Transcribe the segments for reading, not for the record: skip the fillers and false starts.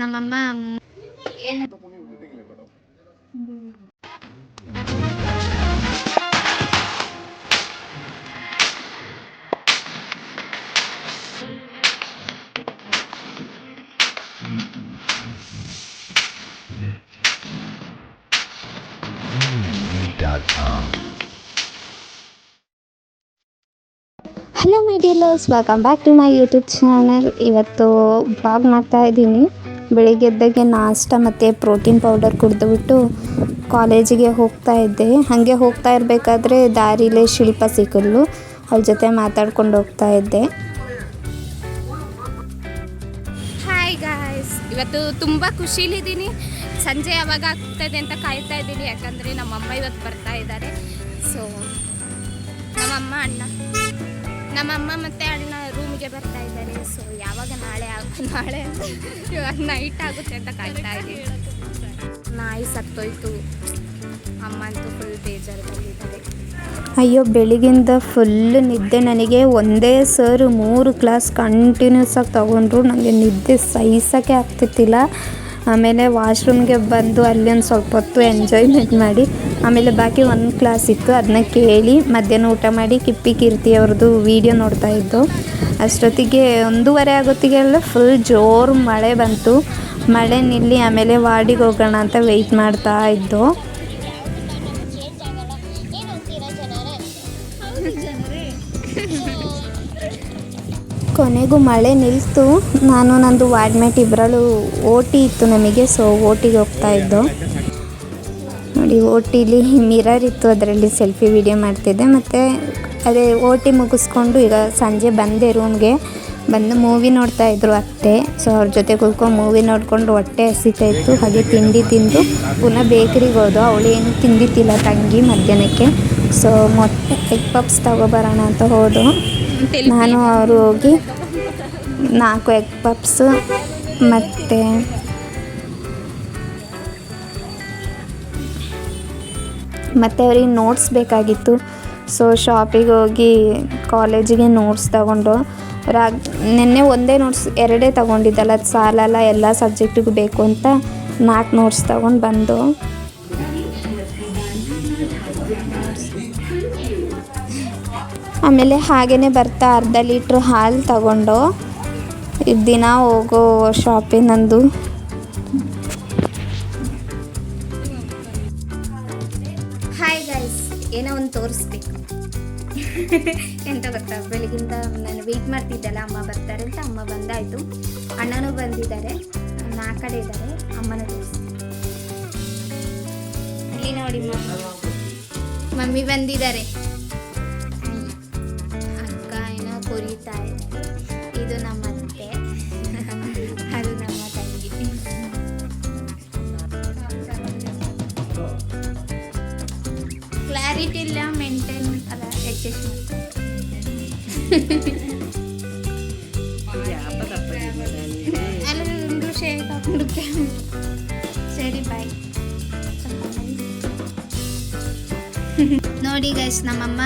ನಮ್ಮಮ್ಮ ಏನು hello my dear loves, welcome back to my YouTube channel. ಇವತ್ತು blog ಮಾಡ್ತಾ ಇದ್ದೀನಿ. ಬೆಳಿಗ್ಗೆ ಎದ್ದಾಗೆ ನಾಷ್ಟ ಮತ್ತು ಪ್ರೋಟೀನ್ ಪೌಡರ್ ಕುಡಿದುಬಿಟ್ಟು ಕಾಲೇಜಿಗೆ ಹೋಗ್ತಾ ಇದ್ದೆ. ಹಾಗೆ ಹೋಗ್ತಾ ಇರಬೇಕಾದ್ರೆ ದಾರಿಲೇ ಶಿಲ್ಪ ಸಿಕ್ಕಲು, ಅವ್ರ ಜೊತೆ ಮಾತಾಡ್ಕೊಂಡು ಹೋಗ್ತಾ ಇದ್ದೆ. ಹಾಯ್ ಗಾಯ್ಸ್, ಇವತ್ತು ತುಂಬ ಖುಷಿಲಿದ್ದೀನಿ. ಸಂಜೆ ಯಾವಾಗ ಆಗ್ತದೆ ಅಂತ ಕಾಯ್ತಾ ಇದ್ದೀನಿ, ಯಾಕಂದರೆ ನಮ್ಮಮ್ಮ ಇವತ್ತು ಬರ್ತಾ ಇದ್ದಾರೆ. ಸೊ ನಮ್ಮಮ್ಮ ಮತ್ತು ಅಣ್ಣ ರೂಮಿಗೆ ಬರ್ತಾ ಇದ್ದಾರೆ. ಸೊ ಯಾವಾಗ ನಾಳೆ ಇವಾಗ ನೈಟ್ ಆಗುತ್ತೆ ಅಂತ ಕಾಯ್ತಾ ಇದ್ದೀನಿ. ನಾಯಿ ಸತ್ತೋಯ್ತು, ಅಮ್ಮ ಅಂತೂ ಫುಲ್ ಬೇಜಾರಲ್ಲಿದ್ದಾರೆ. ಅಯ್ಯೋ, ಬೆಳಿಗ್ಗಿಂದ ಫುಲ್ ನಿದ್ದೆ. ನನಗೆ ಒಂದೇ ಸರ್ 3 ಕ್ಲಾಸ್ ಕಂಟಿನ್ಯೂಸ್ ಆಗಿ ತೊಗೊಂಡ್ರು. ನನಗೆ ನಿದ್ದೆ ಸಹಿಸೋಕ್ಕೆ ಆಗ್ತಿತ್ತಿಲ್ಲ. ಆಮೇಲೆ ವಾಶ್ರೂಮ್ಗೆ ಬಂದು ಅಲ್ಲಿ ಒಂದು ಸ್ವಲ್ಪ ಹೊತ್ತು ಎಂಜಾಯ್ಮೆಂಟ್ ಮಾಡಿ, ಆಮೇಲೆ ಬಾಕಿ ಒಂದು ಕ್ಲಾಸ್ ಇತ್ತು, ಅದನ್ನ ಕೇಳಿ ಮಧ್ಯಾಹ್ನ ಊಟ ಮಾಡಿ ಕಿಪ್ಪಿ ಕೀರ್ತಿ ಅವ್ರದ್ದು ವೀಡಿಯೋ ನೋಡ್ತಾ ಇದ್ದು. ಅಷ್ಟೊತ್ತಿಗೆ 1:30 ಆಗೋತ್ತಿಗೆಲ್ಲ ಫುಲ್ ಜೋರು ಮಳೆ ಬಂತು. ಮಳೆ ನಿಲ್ಲಿ ಆಮೇಲೆ ವಾರ್ಡಿಗೆ ಹೋಗೋಣ ಅಂತ ವೆಯ್ಟ್ ಮಾಡ್ತಾ ಇದ್ದು. ಕೊನೆಗೂ ಮಳೆ ನಿಲ್ತು. ನಾನು ನಂದು ವಾರ್ಡ್ಮೇಟ್ ಇಬ್ಬರಳು ಓಟಿ ಇತ್ತು ನಮಗೆ. ಸೊ ಓಟಿಗೆ ಹೋಗ್ತಾ ಇದ್ದು. ನೋಡಿ, ಓಟಿಲಿ ಮಿರರ್ ಇತ್ತು, ಅದರಲ್ಲಿ ಸೆಲ್ಫಿ ವಿಡಿಯೋ ಮಾಡ್ತಿದ್ದೆ. ಮತ್ತು ಅದೇ ಓಟಿ ಮುಗಿಸ್ಕೊಂಡು ಈಗ ಸಂಜೆ ಬಂದೆ ರೂಮ್ಗೆ. ಬಂದು ಮೂವಿ ನೋಡ್ತಾ ಇದ್ರು ಅತ್ತೆ. ಸೊ ಅವ್ರ ಜೊತೆ ಕೂತ್ಕೊಂಡು ಮೂವಿ ನೋಡಿಕೊಂಡು ಹೊಟ್ಟೆ ಹಸಿತಾ ಇತ್ತು. ಹಾಗೆ ತಿಂಡಿ ತಿಂದು ಪುನಃ ಬೇಕ್ರಿಗೆ ಹೋದೋ. ಅವಳು ಏನು ತಿಂದಿತ್ತಿಲ್ಲ ತಂಗಿ ಮಧ್ಯಾಹ್ನಕ್ಕೆ. ಸೊ ಮತ್ತೆ ಎಗ್ ಪಪ್ಸ್ ತಗೊಬರೋಣ ಅಂತ ಹೋದೋ. ನಾನು ಅವರು ಹೋಗಿ 4 ಎಗ್ ಪಪ್ಸು ಮತ್ತು ಅವ್ರಿಗೆ ನೋಟ್ಸ್ ಬೇಕಾಗಿತ್ತು. ಸೊ ಶಾಪಿಗೆ ಹೋಗಿ ಕಾಲೇಜಿಗೆ ನೋಟ್ಸ್ ತಗೊಂಡು ನಿನ್ನೆ ಒಂದೇ ನೋಟ್ಸ್ 2 ತಗೊಂಡಿದ್ದಲ್ಲ, ಅದು ಸಾಲಲ್ಲ, ಎಲ್ಲ ಸಬ್ಜೆಕ್ಟಿಗೂ ಬೇಕು ಅಂತ 4 ನೋಟ್ಸ್ ತಗೊಂಡು ಬಂದು. ಆಮೇಲೆ ಹಾಗೇ ಬರ್ತಾ ಅರ್ಧ ಲೀಟ್ರ್ ಹಾಲು ತಗೊಂಡು ದಿನ ಹೋಗೋ ಶಾಪೇ ನಂದು. ಹಾಯ್ ಗೈಸ್, ಏನೋ ಒಂದು ತೋರಿಸ್ಬೇಕು. ಎಂತ ಗೊತ್ತಾ, ಬೆಳಗಿಂದ ನಾನು ವೆಯ್ಟ್ ಮಾಡ್ತಿದ್ದಲ್ಲ, ಅಮ್ಮ ಬರ್ತಾರೆ ಅಂತ. ಅಮ್ಮ ಬಂದಾಯಿತು, ಅಣ್ಣನೂ ಬಂದಿದ್ದಾರೆ, ಆ ಕಡೆ ಇದ್ದಾರೆ. ಅಮ್ಮನ ತೋರಿಸ್ತೀನಿ. ಇಲ್ಲಿ ನೋಡಿ, ಮಮ್ಮಿ ಬಂದಿದ್ದಾರೆ. ಕೊರಿತಾ ಇದೆ. ಇದು ನಮ್ಮ ಅತ್ತೆ, ಅದು ನಮ್ಮ ತಂಗಿ. ಕ್ಲಾರಿಟಿ ಇಲ್ಲ, ಮೇಂಟೈನ್ ಅಲ್ಲ, ಅಡ್ಜಸ್ಟ್ ಅಲ್ಲ, ಒಂದು ಶೇಕ್ ಹಾಕೊಂಡು. ಸರಿ, ಬಾಯ್. ನೋಡಿ ಗೈಸ್, ನಮ್ಮಮ್ಮ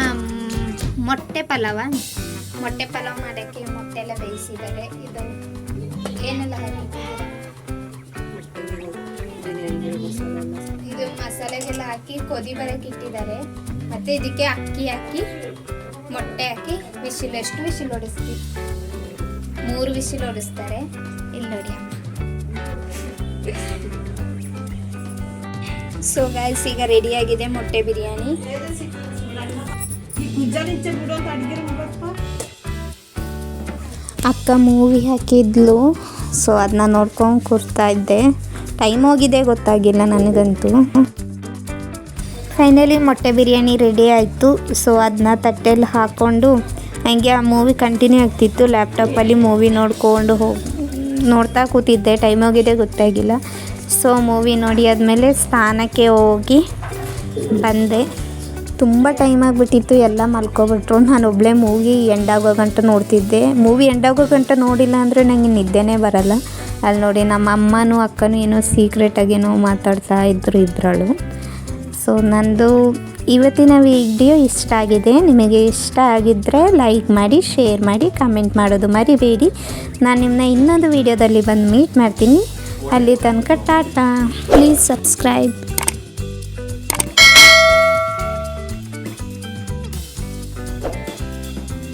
ಮೊಟ್ಟೆ ಪಲಾವ್ ಮಾಡೋಕ್ಕೆ ಮೊಟ್ಟೆ ಎಲ್ಲ ಬೇಯಿಸಿದ್ದಾರೆ. ಇದು ಏನೆಲ್ಲ ಇದು ಮಸಾಲೆಗೆಲ್ಲ ಹಾಕಿ ಕೊದಿ ಬರೋಕ್ಕೆ ಇಟ್ಟಿದ್ದಾರೆ. ಮತ್ತು ಇದಕ್ಕೆ ಅಕ್ಕಿ ಹಾಕಿ ಮೊಟ್ಟೆ ಹಾಕಿ ವಿಶಿಲ್, ಎಷ್ಟು ವಿಶಿಲ್ ಹೊಡಿಸ್ತೀವಿ? 3 ವಿಶಿಲ್ ಹೊಡಿಸ್ತಾರೆ. ಇಲ್ಲಿ ನೋಡಿ ಅಮ್ಮ. ಸೊ ಗೈಸ್, ಈಗ ರೆಡಿಯಾಗಿದೆ ಮೊಟ್ಟೆ ಬಿರಿಯಾನಿ. ಅಕ್ಕ ಮೂವಿ ಹಾಕಿದ್ಲು. ಸೊ ಅದನ್ನ ನೋಡ್ಕೊಂಡು ಕೂರ್ತಾ ಇದ್ದೆ. ಟೈಮ್ ಹೋಗಿದೆ ಗೊತ್ತಾಗಿಲ್ಲ ನನಗಂತೂ. ಫೈನಲಿ ಮೊಟ್ಟೆ ಬಿರಿಯಾನಿ ರೆಡಿ ಆಯಿತು. ಸೊ ಅದನ್ನ ತಟ್ಟೆಯಲ್ಲಿ ಹಾಕ್ಕೊಂಡು ಹಂಗೆ ಆ ಮೂವಿ ಕಂಟಿನ್ಯೂ ಆಗ್ತಿತ್ತು. ಲ್ಯಾಪ್ಟಾಪಲ್ಲಿ ಮೂವಿ ನೋಡ್ತಾ ಕೂತಿದ್ದೆ. ಟೈಮ್ ಹೋಗಿದೆ ಗೊತ್ತಾಗಿಲ್ಲ. ಸೊ ಮೂವಿ ನೋಡಿ ಆದಮೇಲೆ ಸ್ನಾನಕ್ಕೆ ಹೋಗಿ ಬಂದೆ. ತುಂಬ ಟೈಮ್ ಆಗಿಬಿಟ್ಟಿತ್ತು, ಎಲ್ಲ ಮಲ್ಕೊಬಿಟ್ರು. ನಾನು ಒಬ್ಬಳೇ ಮೂವಿ ಎಂಡಾಗೋ ಗಂಟ ನೋಡ್ತಿದ್ದೆ. ಮೂವಿ ಎಂಡಾಗೋ ಗಂಟ ನೋಡಿಲ್ಲ ಅಂದರೆ ನನಗೆ ನಿದ್ದೆನೇ ಬರಲ್ಲ. ಅಲ್ಲಿ ನೋಡಿ, ನಮ್ಮ ಅಮ್ಮನೂ ಅಕ್ಕನೂ ಏನೋ ಸೀಕ್ರೆಟಾಗೇನೋ ಮಾತಾಡ್ತಾ ಇದ್ರು ಇಬ್ಬರಳು. ಸೊ ನಂದು ಇವತ್ತಿನ ವಿಡಿಯೋ ಇಷ್ಟ ಆಗಿದೆ. ನಿಮಗೆ ಇಷ್ಟ ಆಗಿದ್ದರೆ ಲೈಕ್ ಮಾಡಿ, ಶೇರ್ ಮಾಡಿ, ಕಮೆಂಟ್ ಮಾಡೋದು ಮರಿಬೇಡಿ. ನಾನು ನಿಮ್ಮನ್ನ ಇನ್ನೊಂದು ವಿಡಿಯೋದಲ್ಲಿ ಬಂದು ಮೀಟ್ ಮಾಡ್ತೀನಿ. ಅಲ್ಲಿ ತನಕ ಟಾಟಾ. Please subscribe.